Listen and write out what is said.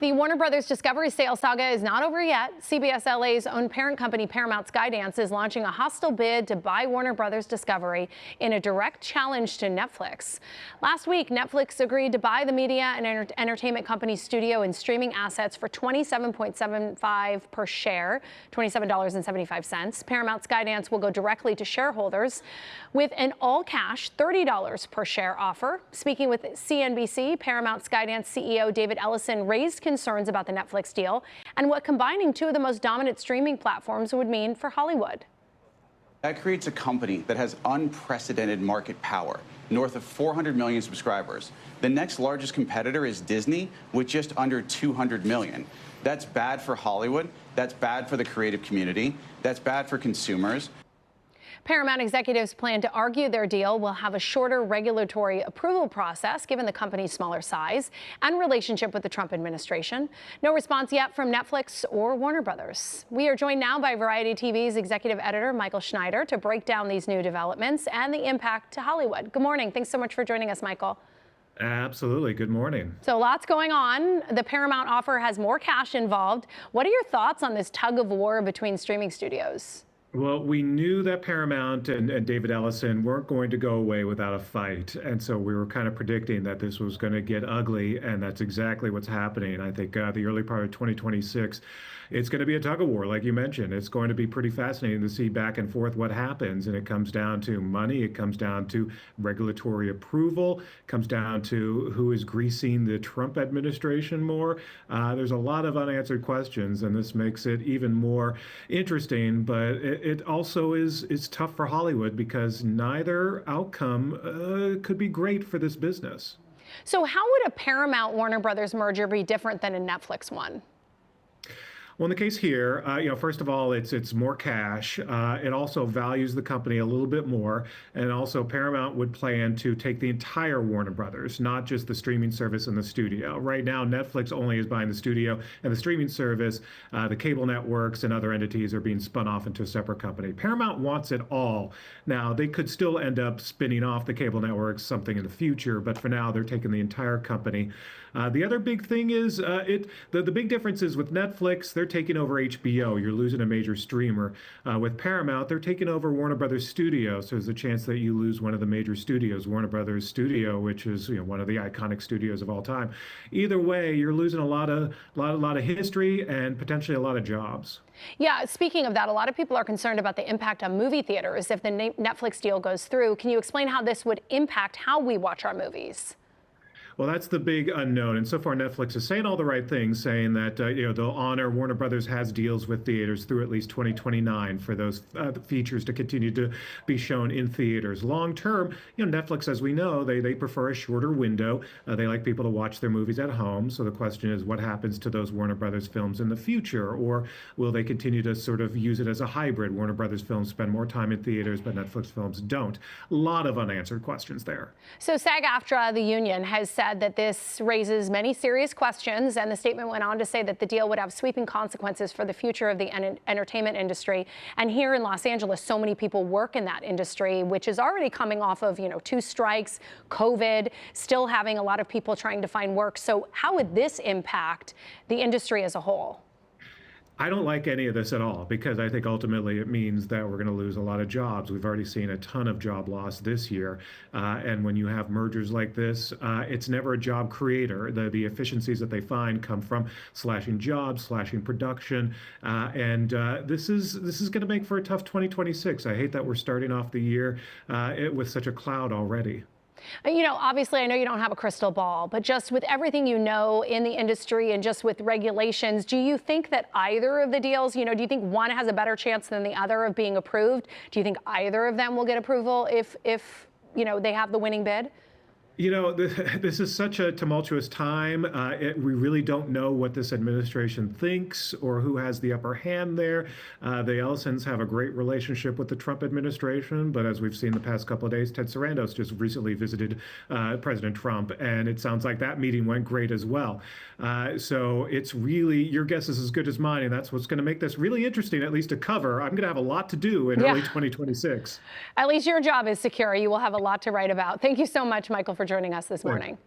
The Warner Brothers Discovery sale saga is not over yet. CBS LA's own parent company Paramount Skydance is launching a hostile bid to buy Warner Brothers Discovery in a direct challenge to Netflix. Last week, Netflix agreed to buy the media and entertainment company's studio and streaming assets for $27.75 per share, $27.75. Paramount Skydance will go directly to shareholders with an all-cash $30 per share offer. Speaking with CNBC, Paramount Skydance CEO David Ellison raised concerns about the Netflix deal and what combining two of the most dominant streaming platforms would mean for Hollywood. That creates a company that has unprecedented market power, north of 400 million subscribers. The next largest competitor is Disney, with just under 200 million. That's bad for Hollywood. That's bad for the creative community. That's bad for consumers. Paramount executives plan to argue their deal will have a shorter regulatory approval process, given the company's smaller size and relationship with the Trump administration. No response yet from Netflix or Warner Brothers. We are joined now by Variety TV's executive editor, Michael Schneider, to break down these new developments and the impact to Hollywood. Good morning. Thanks so much for joining us, Michael. Absolutely. Good morning. So lots going on. The Paramount offer has more cash involved. What are your thoughts on this tug of war between streaming studios? Well, we knew that Paramount and David Ellison weren't going to go away without a fight. And so we were kind of predicting that this was going to get ugly. And that's exactly what's happening. I think the early part of 2026, it's going to be a tug of war, like you mentioned. It's going to be pretty fascinating to see back and forth what happens. And it comes down to money. It comes down to regulatory approval. It comes down to who is greasing the Trump administration more. There's a lot of unanswered questions, and this makes it even more interesting. But it also is tough for Hollywood because neither outcome could be great for this business. So how would a Paramount Warner Brothers merger be different than a Netflix one? Well, in the case here, first of all, it's more cash. It also values the company a little bit more, and also Paramount would plan to take the entire Warner Brothers, not just the streaming service and the studio. Right now, Netflix only is buying the studio and the streaming service. The cable networks and other entities are being spun off into a separate company. Paramount wants it all. Now, they could still end up spinning off the cable networks something in the future, but for now, they're taking the entire company. The other big thing is the big difference is with Netflix, they're taking over HBO. You're losing a major streamer. With Paramount, they're taking over Warner Brothers Studios. So there's a chance that you lose one of the major studios, Warner Brothers Studio, which is one of the iconic studios of all time. Either way, you're losing a lot of history and potentially a lot of jobs. Yeah, speaking of that, a lot of people are concerned about the impact on movie theaters if the Netflix deal goes through. Can you explain how this would impact how we watch our movies? Well, that's the big unknown. And so far, Netflix is saying all the right things, saying that they'll honor Warner Brothers has deals with theaters through at least 2029 for those features to continue to be shown in theaters. Long term, Netflix, as we know, they prefer a shorter window. They like people to watch their movies at home. So the question is, what happens to those Warner Brothers films in the future? Or will they continue to sort of use it as a hybrid? Warner Brothers films spend more time in theaters, but Netflix films don't. A lot of unanswered questions there. So SAG-AFTRA, the union, has said that this raises many serious questions, and the statement went on to say that the deal would have sweeping consequences for the future of the entertainment industry. And here in Los Angeles, so many people work in that industry, which is already coming off of, 2 strikes, COVID, still having a lot of people trying to find work. So how would this impact the industry as a whole? I don't like any of this at all because I think ultimately it means that we're going to lose a lot of jobs. We've already seen a ton of job loss this year. And when you have mergers like this, it's never a job creator. The efficiencies that they find come from slashing jobs, slashing production. This is going to make for a tough 2026. I hate that we're starting off the year with such a cloud already. Obviously, I know you don't have a crystal ball, but just with everything in the industry and just with regulations, do you think that either of the deals, do you think one has a better chance than the other of being approved? Do you think either of them will get approval if they have the winning bid? This is such a tumultuous time. We really don't know what this administration thinks or who has the upper hand there. The Ellisons have a great relationship with the Trump administration, but as we've seen the past couple of days, Ted Sarandos just recently visited President Trump, and it sounds like that meeting went great as well. So it's really, your guess is as good as mine, and that's what's going to make this really interesting, at least to cover. I'm going to have a lot to do in early 2026. At least your job is secure. You will have a lot to write about. Thank you so much, Michael, for joining us this morning.